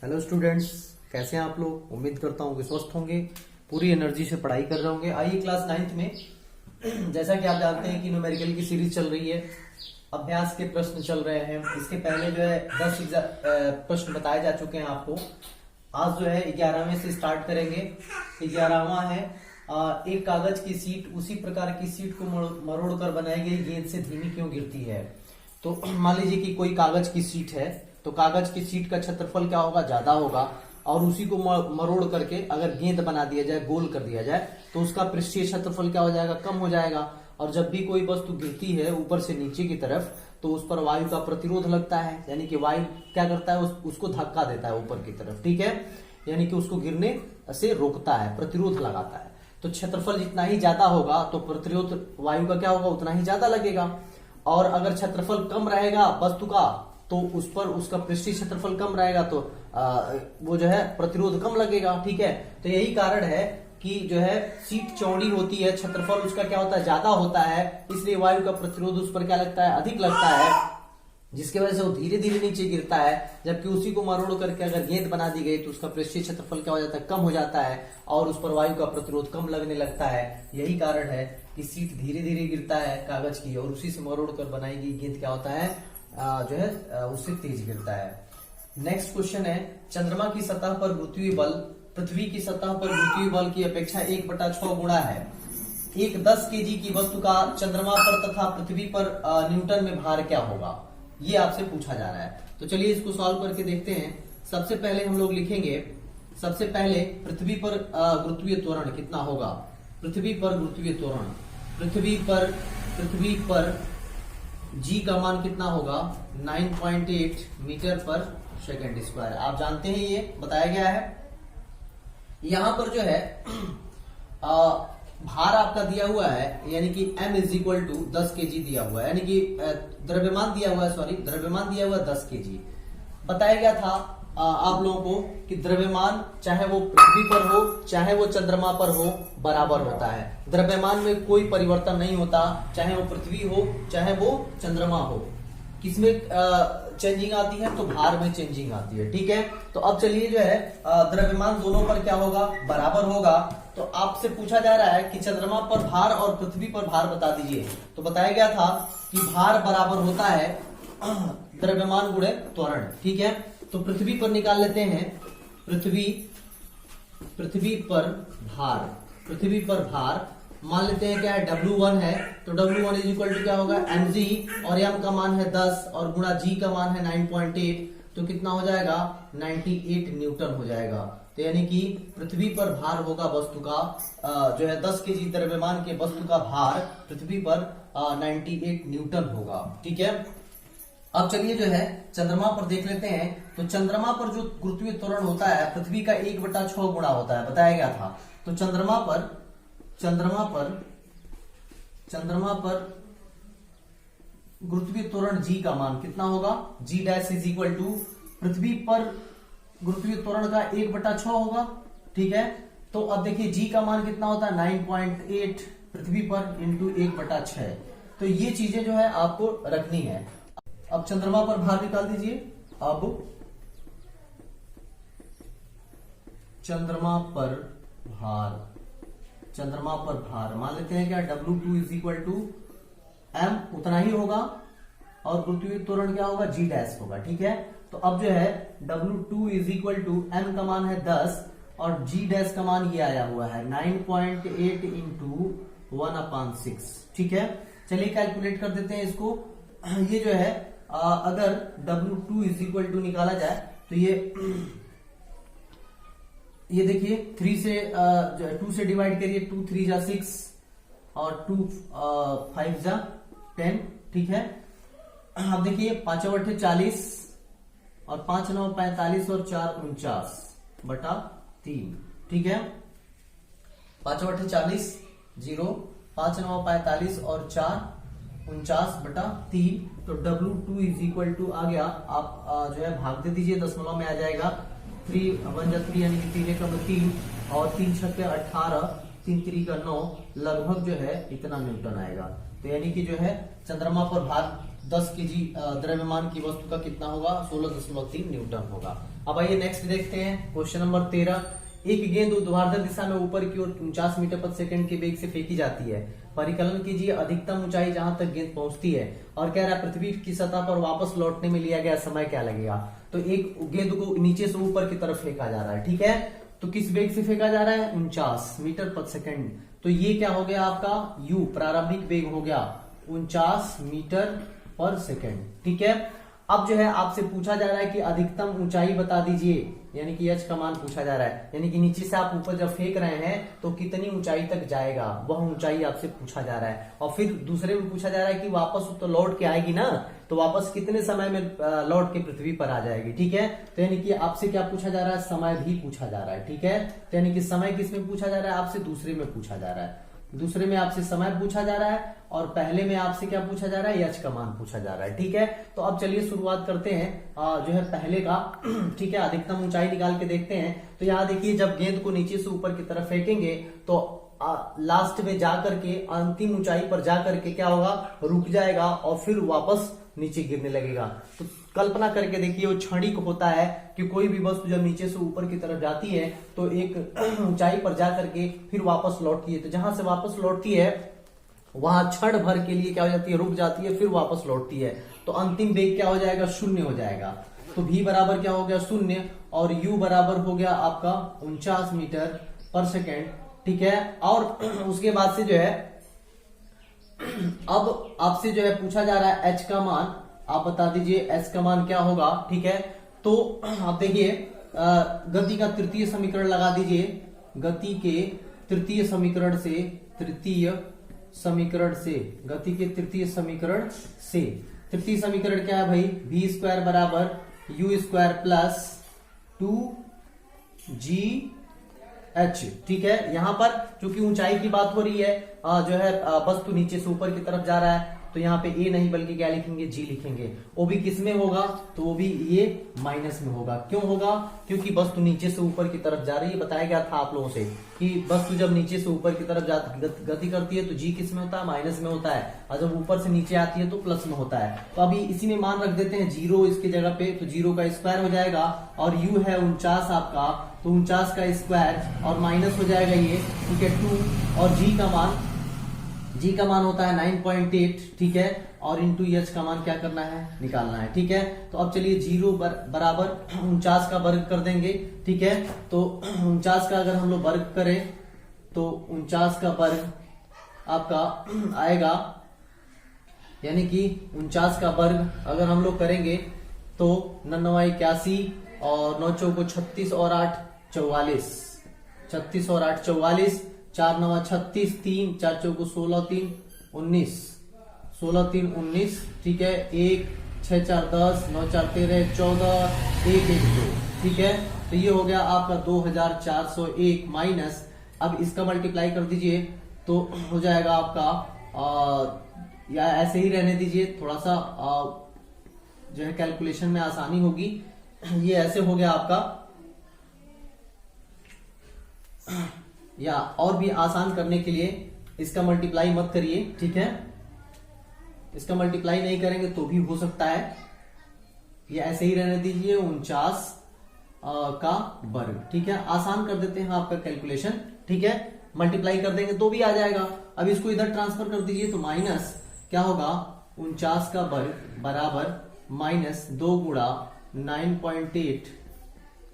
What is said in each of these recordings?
Hello students, कैसे हैं आप लोग। उम्मीद करता हूँ कि स्वस्थ होंगे, पूरी एनर्जी से पढ़ाई कर रहे होंगे। आइए क्लास 9th में जैसा कि आप जानते हैं कि न्यूमेरिकल की सीरीज चल रही है, अभ्यास के प्रश्न चल रहे हैं। इसके पहले जो है 10 प्रश्न बताए जा चुके हैं आपको। आज जो है 11वें से स्टार्ट करेंगे। 11वां है एक कागज की सीट उसी प्रकार की सीट को मरोड़ कर बनाई गई गेंद से धीमी क्यों गिरती है। तो मान लीजिए कि कोई कागज की सीट है, तो कागज की सीट का क्षेत्रफल क्या होगा, ज्यादा होगा, और उसी को मरोड़ करके अगर गेंद बना दिया जाए, गोल कर दिया जाए, तो उसका पृष्ठीय क्षेत्रफल क्या हो जाएगा, कम हो जाएगा। और जब भी कोई वस्तु गिरती है ऊपर से नीचे की तरफ, तो उस पर वायु का प्रतिरोध लगता है, यानी कि वायु क्या करता है, उसको धक्का देता है ऊपर की तरफ, ठीक है, यानी कि उसको गिरने से रोकता है, प्रतिरोध लगाता है। तो क्षेत्रफल जितना ही ज्यादा होगा तो प्रतिरोध वायु का क्या होगा, उतना ही ज्यादा लगेगा। और अगर क्षेत्रफल कम रहेगा वस्तु का, तो उस पर उसका पृष्ठीय क्षेत्रफल कम रहेगा, तो वो जो है प्रतिरोध कम लगेगा, ठीक है। तो यही कारण है कि जो है सीट चौड़ी होती है, क्षेत्रफल उसका क्या होता है, ज्यादा होता है, इसलिए वायु का प्रतिरोध उस पर क्या लगता है, अधिक लगता है, जिसकी वजह से वो धीरे धीरे नीचे गिरता है। जबकि उसी को मरोड़ करके अगर गेंद बना दी गई तो उसका पृष्ठीय क्षेत्रफल क्या हो जाता है, कम हो जाता है, और उस पर वायु का प्रतिरोध कम लगने लगता है। यही कारण है कि सीट धीरे धीरे गिरता है कागज की, और उसी से मरोड़ कर बनाई गई गेंद क्या होता है, जो है उससे तेज गिरता है। नेक्स्ट क्वेश्चन है, चंद्रमा की सतह पर गुरुत्वीय बल पृथ्वी की सतह पर गुरुत्वीय बल की अपेक्षा 1/6 गुणा है। एक 10 केजी की वस्तु का चंद्रमा पर तथा पृथ्वी पर न्यूटन में भार क्या होगा, ये आपसे पूछा जा रहा है। तो चलिए इसको सॉल्व करके देखते हैं। सबसे पहले हम लोग लिखेंगे, सबसे पहले पृथ्वी पर गुरुत्वीय त्वरण कितना होगा, पृथ्वी पर गुरुत्वीय त्वरण, पृथ्वी पर जी का मान कितना होगा, 9.8 मीटर पर सेकेंड स्क्वायर। आप जानते हैं ये बताया गया है। यहां पर जो है भार आपका दिया हुआ है, यानी कि m is equal to 10 KG दिया हुआ है, यानी कि द्रव्यमान दिया हुआ है, द्रव्यमान दिया हुआ है 10 केजी। बताया गया था आप लोगों को कि द्रव्यमान चाहे वो पृथ्वी पर हो चाहे वो चंद्रमा पर हो बराबर होता है। द्रव्यमान में कोई परिवर्तन नहीं होता, चाहे वो पृथ्वी हो चाहे वो चंद्रमा हो। किसमें चेंजिंग आती है, तो भार में चेंजिंग आती है, ठीक है। तो अब चलिए जो है द्रव्यमान दोनों पर क्या होगा, बराबर होगा। तो आपसे पूछा जा रहा है कि चंद्रमा पर भार और पृथ्वी पर भार बता दीजिए। तो बताया गया था कि भार बराबर होता है द्रव्यमान गुणे त्वरण, ठीक है। तो पृथ्वी पर निकाल लेते हैं, पृथ्वी पर भार मान लेते हैं क्या है, W1 है, तो W1 इज इक्वल टू क्या होगा, mg, और m का मान है 10 और गुणा g का मान है 9.8, तो कितना हो जाएगा, 98 न्यूटन हो जाएगा। तो यानी कि पृथ्वी पर भार होगा वस्तु का जो है 10 केजी द्रव्यमान के वस्तु का भार पृथ्वी पर 98 न्यूटन होगा, ठीक है। अब चलिए जो है चंद्रमा पर देख लेते हैं। तो चंद्रमा पर जो गुरुत्वीय त्वरण होता है पृथ्वी का 1/6 गुणा होता है, बताया गया था। तो चंद्रमा पर गुरुत्वीय त्वरण g का मान कितना होगा, g dash is equal to पृथ्वी पर गुरुत्वीय त्वरण का 1/6 होगा, ठीक है। तो अब देखिए g का मान कितना होता है, 9.8 पृथ्वी पर इंटू 1/6। तो ये चीजें जो है आपको रखनी है। अब चंद्रमा पर भार निकाल दीजिए। अब चंद्रमा पर भार मान लेते हैं क्या, W2 is equal to m, उतना ही होगा, और गुरुत्वीय त्वरण क्या होगा, g डैश होगा, ठीक है। तो अब जो है W2 is equal to m का मान है 10 और g डैश का मान ये आया हुआ है 9.8 इंटू 1/6, ठीक है। चलिए कैलकुलेट कर देते हैं इसको। ये जो है अगर W2 इज इक्वल टू निकाला जाए तो ये देखिए 2 से डिवाइड करिए, 2 3 जा 6 और 2 5 जा 10, ठीक है। अब देखिए 5 बटे 40 और 5 9 45 और 4 49/3, ठीक है। 5 बटे 40 0, 5 9 45 और 4 49/3। तो W2 इज इक्वल टू आ गया, आप जो है भाग दे दीजिए, दशमलव में आ जाएगा, 3 1 3 यानी कि 3 एकम 3 और 3 छक्के 18, 3 3 का 9, लगभग जो है इतना न्यूटन आएगा। तो यानी कि जो है चंद्रमा पर भार 10 केजी द्रव्यमान की वस्तु का कितना होगा, 16.3 न्यूटन होगा। अब आइए नेक्स्ट देखते हैं क्वेश्चन नंबर 13। एक गेंद ऊर्ध्वाधर दिशा में ऊपर की ओर 49 मीटर प्रति सेकंड के वेग से फेंकी जाती है। परिकलन कीजिए अधिकतम ऊंचाई जहां तक गेंद पहुंचती है, और कह रहा है पृथ्वी की सतह पर वापस लौटने में लिया गया समय क्या लगेगा। तो एक गेंद को नीचे से ऊपर की तरफ फेंका जा रहा है, ठीक है। तो किस वेग से फेंका जा रहा है, 49 मीटर प्रति सेकंड। तो ये क्या हो गया आपका u, प्रारंभिक वेग हो गया 49 मीटर पर सेकंड, ठीक है। अब जो है आपसे पूछा जा रहा है कि अधिकतम ऊंचाई बता दीजिए, यानी कि h का मान पूछा जा रहा है, यानी कि नीचे से आप ऊपर जब फेंक रहे हैं तो कितनी ऊंचाई तक जाएगा, वह ऊंचाई आपसे पूछा जा रहा है। और फिर दूसरे में पूछा जा रहा है कि वापस तो लौट के आएगी ना, तो वापस कितने समय में लौट के पृथ्वी पर आ जाएगी, ठीक है। तो यानी कि आपसे क्या पूछा जा रहा है, समय भी पूछा जा रहा है, ठीक है। तो यानी कि समय किसमें पूछा जा रहा है, आपसे दूसरे में पूछा जा रहा है। दूसरे में आपसे समय पूछा जा रहा है और पहले में आपसे क्या पूछा जा रहा है, h का मान पूछा जा रहा है, ठीक है। तो अब चलिए शुरुआत करते हैं जो है पहले का, ठीक है। अधिकतम ऊंचाई निकाल के देखते हैं। तो यहाँ देखिए जब गेंद को नीचे से ऊपर की तरफ फेंकेंगे तो लास्ट में जाकर के अंतिम ऊंचाई पर जाकर के क्या होगा, रुक जाएगा और फिर वापस नीचे गिरने लगेगा। तो कल्पना करके देखिए वो क्षणिक होता है कि कोई भी वस्तु जब नीचे से ऊपर की तरफ जाती है तो एक ऊंचाई पर जाकर के फिर वापस लौटती है। तो जहां से वापस लौटती है वहां क्षण भर के लिए क्या हो जाती है, रुक जाती है, फिर वापस लौटती है। तो अंतिम वेग क्या हो जाएगा, 0 हो जाएगा। तो v बराबर क्या हो गया, 0, और u बराबर हो गया आपका 49 मीटर पर सेकेंड, ठीक है। और उसके बाद से जो है अब आपसे जो है पूछा जा रहा है h का मान, आप बता दीजिए h का मान क्या होगा, ठीक है। तो आप देखिए गति का तृतीय समीकरण लगा दीजिए, गति के तृतीय समीकरण से, गति के तृतीय समीकरण से, तृतीय समीकरण क्या है भाई, v स्क्वायर बराबर u स्क्वायर प्लस 2gh, ठीक है। यहां पर चूंकि ऊंचाई की बात हो रही है, जो है वस्तु नीचे से ऊपर की तरफ जा रहा है, तो यहाँ पे a नहीं बल्कि क्या लिखेंगे, g लिखेंगे। वो भी किस में होगा, तो वो भी ये माइनस में होगा। क्यों होगा, क्योंकि वस्तु नीचे से ऊपर की तरफ जा रही है। बताया गया था आप लोगों से कि वस्तु जब नीचे से ऊपर की तरफ गति करती है तो g किस में होता है, माइनस में होता है, और जब ऊपर से नीचे आती है तो प्लस में होता है। तो अभी इसी में मान रख देते हैं 0 इसके जगह पे, तो 0 का स्क्वायर हो जाएगा, और u है 49 आपका, तो 49 का स्क्वायर और माइनस हो जाएगा ये, ठीक है, 2, और g का मान होता है 9.8, ठीक है, और इंटू h का मान क्या करना है, निकालना है, ठीक है। तो अब चलिए 0 बराबर 49 का वर्ग कर देंगे, ठीक है। तो 49 का अगर हम लोग वर्ग करें तो 49 का वर्ग आपका आएगा, यानी कि 49 का वर्ग अगर हम लोग करेंगे तो 99 81 और 9 चौको 36 और 8 44, 36 और 8 44, 4 9 36, 3 4 चौको 16 3 19, 16 3 19, ठीक है। 1 6 4 10, 9 4 13 14, 1 1 2, ठीक है। तो ये हो गया आपका 2401 माइनस, अब इसका मल्टीप्लाई कर दीजिए तो हो जाएगा आपका या ऐसे ही रहने दीजिए, थोड़ा सा जो है कैलकुलेशन में आसानी होगी। ये ऐसे हो गया आपका, या और भी आसान करने के लिए इसका मल्टीप्लाई मत करिए, ठीक है। इसका मल्टीप्लाई नहीं करेंगे तो भी हो सकता है, ये ऐसे ही रहने दीजिए 49 का वर्ग, ठीक है। आसान कर देते हैं आपका कैलकुलेशन, ठीक है। मल्टीप्लाई कर देंगे तो भी आ जाएगा। अब इसको इधर ट्रांसफर कर दीजिए तो माइनस क्या होगा, 49 का वर्ग बराबर माइनस 2 गुणा 9.8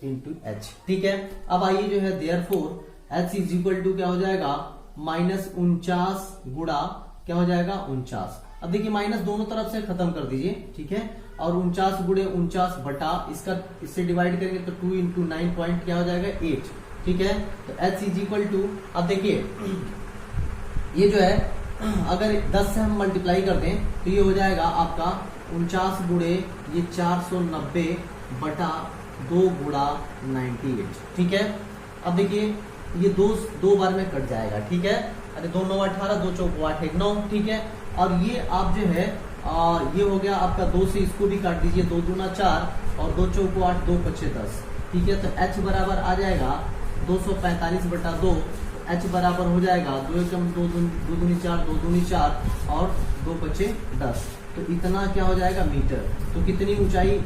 इंटू h, ठीक है। अब आइए जो है therefore h is equal to क्या हो जाएगा, माइनस 49 गुणा क्या हो जाएगा 49। अब देखिए माइनस दोनों तरफ से खत्म कर दीजिए, ठीक है। और 49 गुणे 49 बटा इसका इससे डिवाइड करेंगे तो 2 इंटू 9 पॉइंट क्या हो जाएगा 8, ठीक है। तो h इज इक्वल टू, अब देखिए ये जो है अगर 10 से हम मल्टीप्लाई कर दें तो ये हो जाएगा आपका 49 गुणे ये 490 बटा 2 गुणा 98, ठीक है। अब देखिए ये दो बार में कट जाएगा, ठीक है। अरे 2 9 18, 2 चौको 8 1 9, ठीक है। और ये आप जो है ये हो गया आपका 2 से इसको भी काट दीजिए, 2 दूना 4 और 2 चौको 8, 2 पच्चे 10, ठीक है। तो h बराबर आ जाएगा 245 बटा 2, h बराबर हो जाएगा 2 एकम 2 दूनी 4, 2 दूनी 4 और 2 पच्चे 10, तो इतना क्या हो जाएगा मीटर। तो कितनी ऊंचाई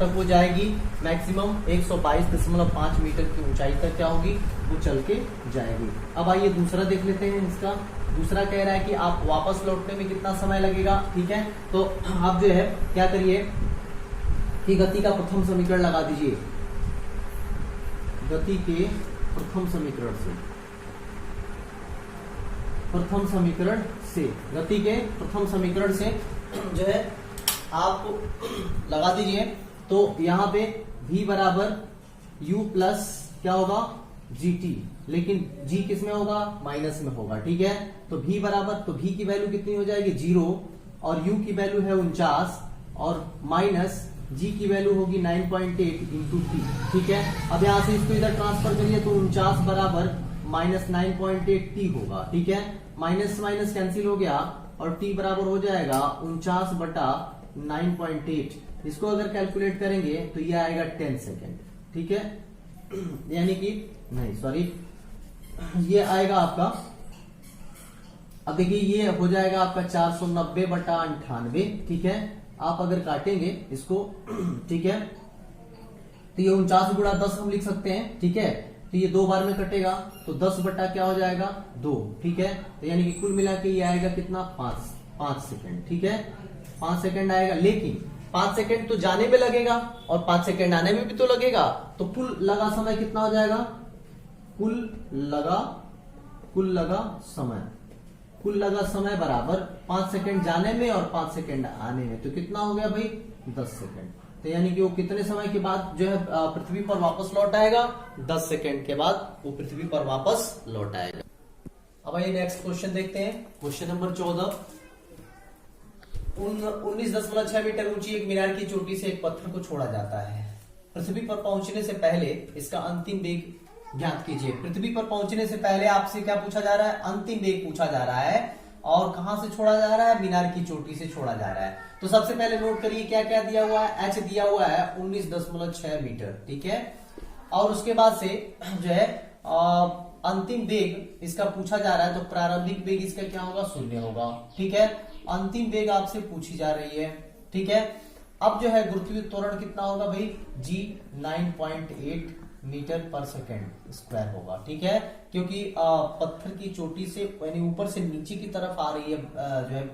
तक वो जाएगी, मैक्सिमम 122.5 मीटर की ऊंचाई तक क्या होगी, वो चल के जाएगी। अब आइए दूसरा देख लेते हैं। इसका दूसरा कह रहा है कि आप वापस लौटने में कितना समय लगेगा। ठीक है, तो आप जो है क्या करिए कि गति का प्रथम समीकरण लगा दीजिए। गति के प्रथम समीकरण से, प्रथम समीकरण से, गति के प्रथम समीकरण से जो है आप लगा दीजिए। तो यहाँ पे v बराबर u प्लस क्या होगा gt, लेकिन g किस में होगा, माइनस में होगा। ठीक है, तो v बराबर, तो v की वैल्यू कितनी हो जाएगी 0 और u की वैल्यू है 49 और माइनस g की वैल्यू होगी 9.8 इंटू टी। ठीक है, अब यहां से इसको इधर ट्रांसफर करिए तो 49 बराबर माइनस 9.8 टी होगा। ठीक है, माइनस माइनस कैंसिल हो गया और t बराबर हो जाएगा 49 बटा 9.8। इसको अगर कैलकुलेट करेंगे तो ये आएगा 10 सेकेंड। ठीक है, यानी कि नहीं सॉरी, ये आएगा आपका, अब देखिए ये हो जाएगा आपका 490 बटा 98। ठीक है, आप अगर काटेंगे इसको, ठीक है, तो ये 49 गुणा 10 हम लिख सकते हैं। ठीक है, तो ये 2 बार में कटेगा तो 10 बटा क्या हो जाएगा 2। ठीक है, तो यानी कि कुल मिला के ये आएगा कितना 5 सेकंड। ठीक है, 5 सेकंड आएगा, लेकिन 5 सेकंड तो जाने में लगेगा और 5 सेकंड आने में भी तो लगेगा, तो कुल लगा समय कितना हो जाएगा, कुल लगा समय बराबर 5 सेकंड जाने में और 5 सेकंड आने में, तो कितना हो गया भाई 10 सेकंड। तो यानी कि वो कितने समय के बाद जो है पृथ्वी पर वापस लौट आएगा, 10 सेकंड के बाद वो पृथ्वी पर वापस लौट आएगा। अब आइए नेक्स्ट क्वेश्चन देखते हैं। Question number 14। 19.6 मीटर ऊंची एक मीनार की चोटी से एक पत्थर को छोड़ा जाता है। पृथ्वी पर पहुंचने से पहले इसका अंतिम वेग ज्ञात कीजिए। पृथ्वी पर पहुंचने से पहले आपसे क्या पूछा जा रहा है, अंतिम वेग पूछा जा रहा है, और कहां से छोड़ा जा रहा है, मीनार की चोटी से छोड़ा जा रहा है। तो सबसे पहले नोट करिए क्या क्या दिया हुआ है, h दिया हुआ है 19.6 मीटर। ठीक है, और उसके बाद से जो है अंतिम वेग इसका पूछा जा रहा है, तो प्रारंभिक वेग इसका क्या होगा, 0 होगा। ठीक है, अंतिम वेग आपसे पूछी जा रही है। ठीक है, अब जो है गुरुत्वीय त्वरण कितना होगा भाई, g 9.8 मीटर पर सेकेंड स्क्वायर होगा। ठीक है, क्योंकि पत्थर की चोटी से यानी ऊपर से नीचे की तरफ आ रही है जो है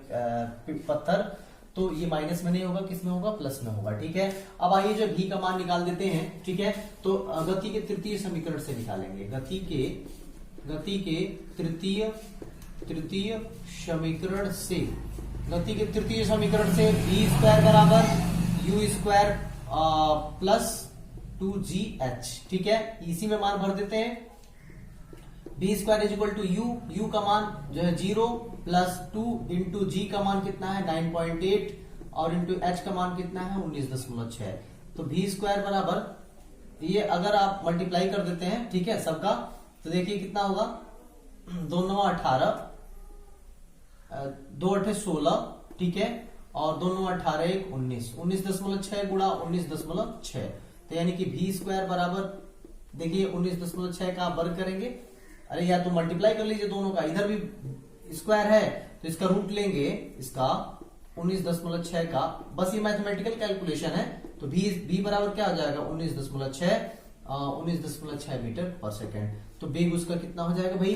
पत्थर, तो ये माइनस में नहीं होगा, किस में होगा, प्लस में होगा। ठीक है, अब आइए जो v का मान निकाल देते हैं। ठीक है, तो गति के तृतीय समीकरण से निकालेंगे। गति के तृतीय समीकरण से v स्क्वायर बराबर u स्क्वायर प्लस 2gh। ठीक है, इसी में मान भर देते हैं। b square is equal to u का मान जो है 0 प्लस 2 इंटू g का मान कितना है 9.8 और इंटू h का मान कितना है 19.6। तो v स्क्वायर बराबर ये अगर आप मल्टीप्लाई कर देते हैं, ठीक है, सबका, तो देखिए कितना होगा, 2 9 18, 2 8 16, ठीक है, और 2 9 18 1 19, 19.6 गुणा 19.6, तो यानी कि v स्क्वायर बराबर देखिए 19.6 का आप वर्ग करेंगे, अरे या तो मल्टीप्लाई कर लीजिए दोनों का, इधर भी स्क्वायर है तो इसका रूट लेंगे, इसका 19.6 का, बस ये मैथमेटिकल कैलकुलेशन है। तो v बराबर क्या हो जाएगा 19.6 मीटर पर सेकेंड। तो वेग उसका कितना हो जाएगा भाई,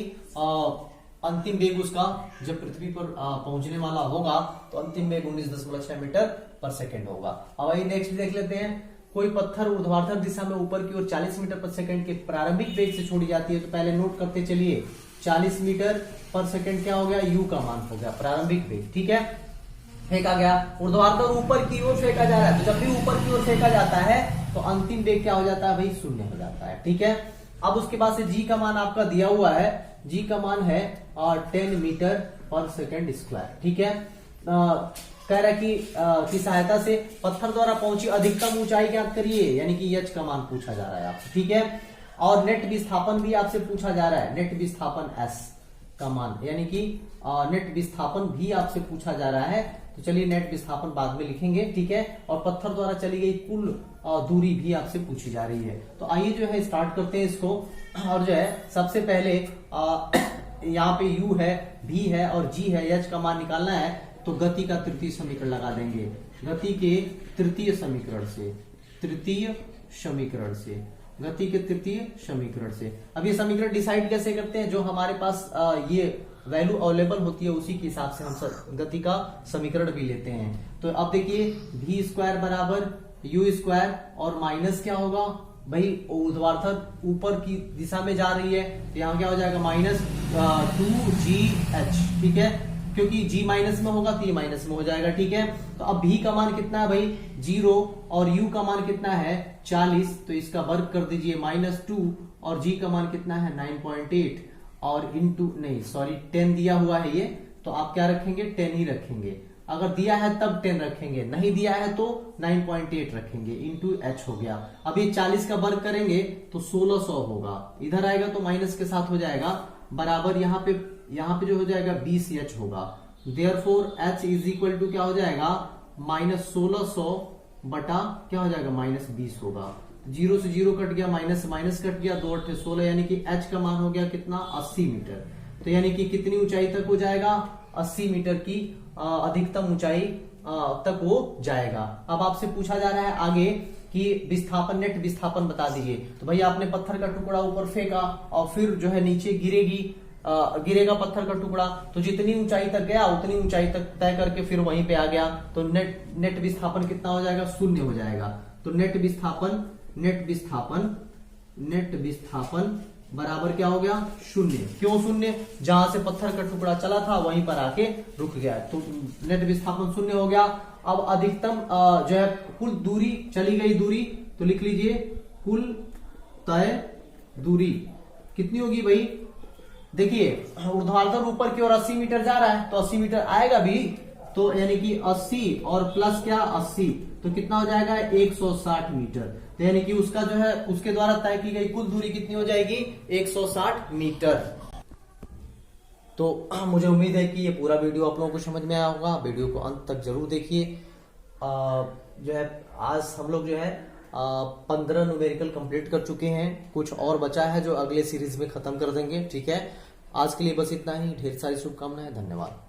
अंतिम वेग उसका जब पृथ्वी पर पहुंचने वाला होगा तो अंतिम वेग 19.6 मीटर पर सेकेंड होगा। अब आइए नेक्स्ट देख लेते हैं। कोई पत्थर ऊर्ध्वाधर दिशा में ऊपर की ओर 40 मीटर पर सेकंड के प्रारंभिक वेग से छोड़ी जाती है। तो पहले नोट करते चलिए, 40 मीटर पर सेकंड क्या हो गया, u का मान हो गया प्रारंभिक वेग। ठीक है, फेंका गया, ऊर्ध्वाधर ऊपर की ओर फेंका जा रहा है, तो जब भी ऊपर की ओर फेंका जाता है तो अंतिम वेग क्या हो जाता है भाई, 0 हो जाता है। ठीक है, अब उसके बाद से g का मान आपका दिया हुआ है, g का मान है 10 मीटर पर सेकंड स्क्वायर। ठीक है, कह रहा है कि सहायता से पत्थर द्वारा पहुंची अधिकतम ऊंचाई ज्ञात करिए, यानी कि h का मान पूछा जा रहा है आपसे। ठीक है, और नेट विस्थापन भी आपसे पूछा जा रहा है, नेट विस्थापन s का मान, यानी कि नेट विस्थापन भी आपसे पूछा जा रहा है। तो चलिए नेट विस्थापन बाद में लिखेंगे। ठीक है, और पत्थर द्वारा चली गई कुल दूरी भी आपसे पूछी जा रही है। तो आइए जो है स्टार्ट करते हैं इसको, और जो है सबसे पहले यहाँ पे u है, v है और g है, h का मान निकालना है। तो गति का तृतीय समीकरण लगा देंगे, गति के तृतीय समीकरण से, तृतीय समीकरण से, गति के तृतीय समीकरण से। अब ये समीकरण डिसाइड कैसे करते हैं, जो हमारे पास ये वैल्यू अवेलेबल होती है उसी के हिसाब से हम गति का समीकरण भी लेते हैं। तो अब देखिए v स्क्वायर बराबर u स्क्वायर और माइनस क्या होगा भाई, ऊर्ध्वाधर ऊपर की दिशा में जा रही है तो यहाँ क्या हो जाएगा माइनस 2gh, ठीक है, क्योंकि g माइनस में होगा तो ये माइनस में हो जाएगा, ठीक है। तो अब v का मान कितना है भाई 0 और u का मान कितना है 40, तो इसका वर्ग कर दीजिए -2 और g का मान कितना है 9.8 और इंटू नहीं सॉरी 10 दिया हुआ है ये, तो आप क्या रखेंगे 10 ही रखेंगे, अगर दिया है तब 10 रखेंगे, नहीं दिया है तो 9.8 रखेंगे, इंटू h हो गया। अब ये 40 का वर्ग करेंगे तो 1600 होगा, इधर आएगा तो माइनस के साथ हो जाएगा, बराबर यहाँ पे जो हो जाएगा 20h होगा। Therefore h is equal to क्या हो जाएगा -1600 बटा क्या हो जाएगा -20 होगा। 0 से 0 कट गया, माइनस से माइनस कट गया, 2 8 16, यानी कि h का मान हो गया कितना 80 मीटर। तो यानी कि कितनी ऊंचाई तक हो जाएगा 80 मीटर की अधिकतम ऊंचाई तक वो जाएगा। अब आपसे पूछा जा रहा है आगे कि विस्थापन, नेट विस्थापन बता दीजिए। तो भैया आपने पत्थर का टुकड़ा ऊपर फेंका और फिर जो है नीचे गिरेगा पत्थर का टुकड़ा, तो जितनी ऊंचाई तक गया उतनी ऊंचाई तक तय करके फिर वहीं पे आ गया, तो नेट विस्थापन कितना हो जाएगा 0 हो जाएगा। तो नेट विस्थापन बराबर क्या हो गया 0। क्यों 0? जहां से पत्थर का टुकड़ा चला था वहीं पर आके रुक गया, तो नेट विस्थापन 0 हो गया। अब अधिकतम जो है कुल दूरी चली गई दूरी, तो लिख लीजिए कुल तय दूरी कितनी होगी भाई, देखिए ऊर्ध्वाधर ऊपर की ओर 80 मीटर जा रहा है तो 80 मीटर आएगा भी, तो यानी कि 80 और प्लस क्या 80, तो कितना हो जाएगा 160 मीटर। तो यानी कि उसका जो है उसके द्वारा तय की गई कुल दूरी कितनी हो जाएगी 160 मीटर। तो मुझे उम्मीद है कि ये पूरा वीडियो आप लोगों को समझ में आया होगा, वीडियो को अंत तक जरूर देखिए। जो है आज हम लोग जो है 15 न्यूमेरिकल कंप्लीट कर चुके हैं, कुछ और बचा है जो अगले सीरीज में खत्म कर देंगे, ठीक है। आज के लिए बस इतना ही, ढेर सारी शुभकामनाएं, धन्यवाद।